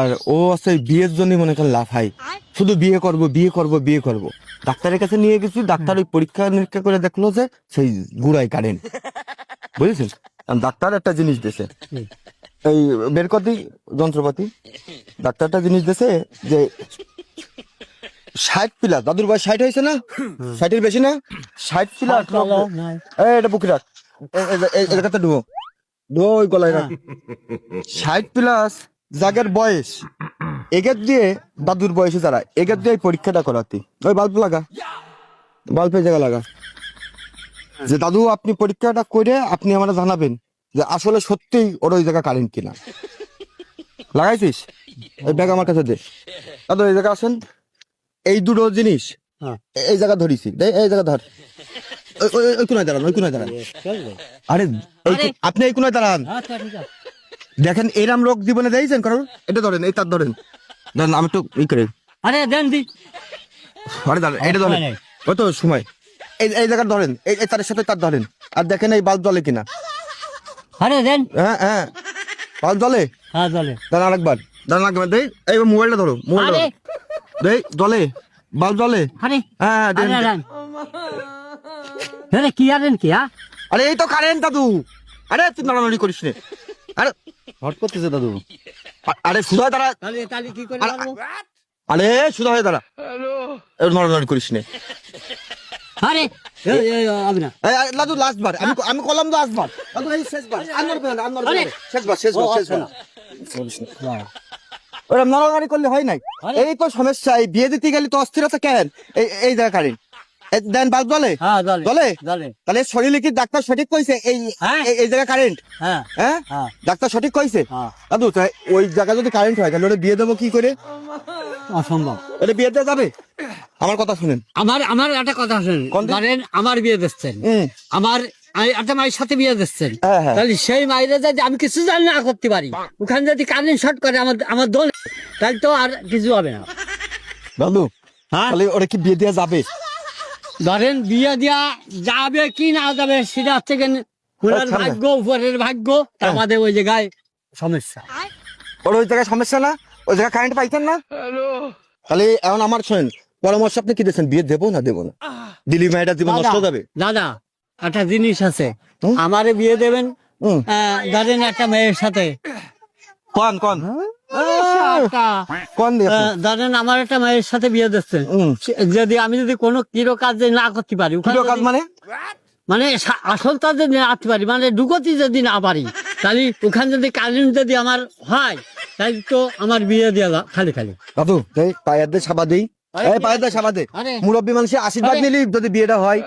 আর ও আছে বিয়ের জন্য মনে করেন লাফাই, শুধু বিয়ে করব বিয়ে করব বিয়ে করব। ডাক্তারের কাছে নিয়ে গেছি, ডাক্তার ওই পরীক্ষা নিরীক্ষা করে দেখলো যে সেই গুড়াই কারেন্ট, বুঝেছেন? ডাক্তার একটা জিনিস দিয়েছে, এই বের কর দি যন্ত্রপাতি। ডাক্তার একটা জিনিস দিয়েছে যে 60 প্লাস, দাদুর বয়স 60 হয়েছে না, 60-এর বেশি না, 60 প্লাস। এটা বুকে রাখ, এই জায়গাটা ডুবো ডুবো, ওই গলায় রাখ। 60 প্লাস যাদের বয়স, এগের দিয়ে দাদুর বয়সে যারা, এগের দিয়ে পরীক্ষাটা করাতে। ওই বাল্ব লাগা, বাল্বের জায়গা লাগা, যে দাদু আপনি পরীক্ষাটা করে আপনি আমরা জানাবেন যে আসলে সত্যিই ওর ওই জায়গা কারেন্ট কিনা। লাগাইছিস? ওই ব্যাগ আমার কাছে দে। দাদু এই জায়গা আসেন, এই দুটো জিনিস এই জায়গা ধরিছি, এই জায়গা ধর, ওই কোনায় দাঁড়ান, ওই কোনায় দাঁড়ান। আরে আপনি এই কোনায় দাঁড়ান। দেখেন এরাম রোগ জীবনে দিয়েছেন কারণ, এটা ধরেন, এই তার ধরেন, ধরেন আমি একটু ই করে, আরে দেন দি, আরে দাঁড়ান, এটা ধরেন, ওই তো সময় এই জায়গা ধরেন, এই তারের সাথে তার ধরেন, আর দেখেন এই বাল্ব জ্বলে কিনা। আরে দেন। হ্যাঁ হ্যাঁ, বাল্ব জ্বলে। হ্যাঁ জ্বলে। দাঁড়ান আরেকবার, দাঁড়ান আরেকবার, দেই এই মোবাইলটা ধরো, মোবাইলটা ধরো, দেই জ্বলে, বাল্ব জ্বলে। আরে হ্যাঁ দেন। আরে কি আরেন কি? আরে এই তো কারেন্ট দাদু। আরে তুই নাড়ানাড়ি করিস নে, আরে হট করতেছে দাদু। আরে সুধা দাঁড়া, তাহলে কি করে পারবো? আরে সুধা হয়ে দাঁড়া, নড়ানড়ি করিস নে। আরে আমি না। দাদু লাস্ট বার, আমি কলাম লাস্ট বার, দাদু এই শেষবার, আর নড়বে না, আর নড়বে না, শেষবার শেষবার শেষবার। ওরা নড়ানড়ি করলে হয় নাই, এই তো সমস্যা। এই বিয়ে দিতে গেলে তো অস্থিরতা কেন? এই জায়গা কারেন্ট দেন, বাল্ব জ্বলে। হ্যাঁ জ্বলে জ্বলে? জ্বলে। তাহলে শরীরে কি ডাক্তার সঠিক কইছে এই জায়গা কারেন্ট? হ্যাঁ হ্যাঁ হ্যাঁ ডাক্তার সঠিক কইছে। হ্যাঁ। দাদু তাই ওই জায়গা যদি কারেন্ট হয় তাহলে ওটা বিয়ে দেবো কি করে? অসম্ভব। এটা বিয়ে দেওয়া যাবে? আমার কথা শুনেন, আমার একটা কথা শুনেন, কোন দিন? ধরেন আমার বিয়ে দিচ্ছেন, আমার একটা মায়ের সাথে বিয়ে দিচ্ছেন, হ্যাঁ, হ্যাঁ। তাহলে সেই মায়ের যদি আমি কিছু জানি না করতে পারি, ওখানে যদি কারেন্ট শর্ট করে আমার দোল, তাহলে তো আর কিছু হবে না। দাদু হ্যাঁ তাহলে ওরা কি বিয়ে দেওয়া যাবে? ধরেন বিয়ে দেওয়া যাবে কি না যাবে সেটা হচ্ছে খুলার আচ্ছা, ভাগ্য, উপরের ভাগ্য, আমাদের ওই জায়গায় সমস্যা। ওর ওই জায়গায় সমস্যা না, ওই জায়গায় কারেন্ট পাইতেন না। তাহলে এখন আমার শোনেন পরামর্শ, আপনি কি দিচ্ছেন, বিয়ে দেবো না দেবো না? দিলি মেয়েটা জীবন নষ্ট হয়ে যাবে। দাদা একটা জিনিস আছে, হুম? আমারে বিয়ে দেবেন হুম। ধরেন একটা মেয়ের সাথে, কোন কোন কোন ধরেন আমার একটা মেয়ের সাথে বিয়ে দিচ্ছেন, যদি আমি যদি কোনো কিরো কাজে না করতে পারি, ওখানে কাজ যদি- মানে মানে আসল কাজ যদি না করতে পারি, মানে ডুকতি যদি না পারি, তাহলে ওখানে যদি কারেন্ট যদি আমার হয়, তাহলে তো আমার বিয়ে দেওয়া খালি খালি। দাদু এই পায়ের দিয়ে সাবা দেই, এই পায়ের দিয়ে সাবা দে, আরে। মুরব্বী মানুষের আশীর্বাদ আরে। নিলি যদি বিয়েটা হয়।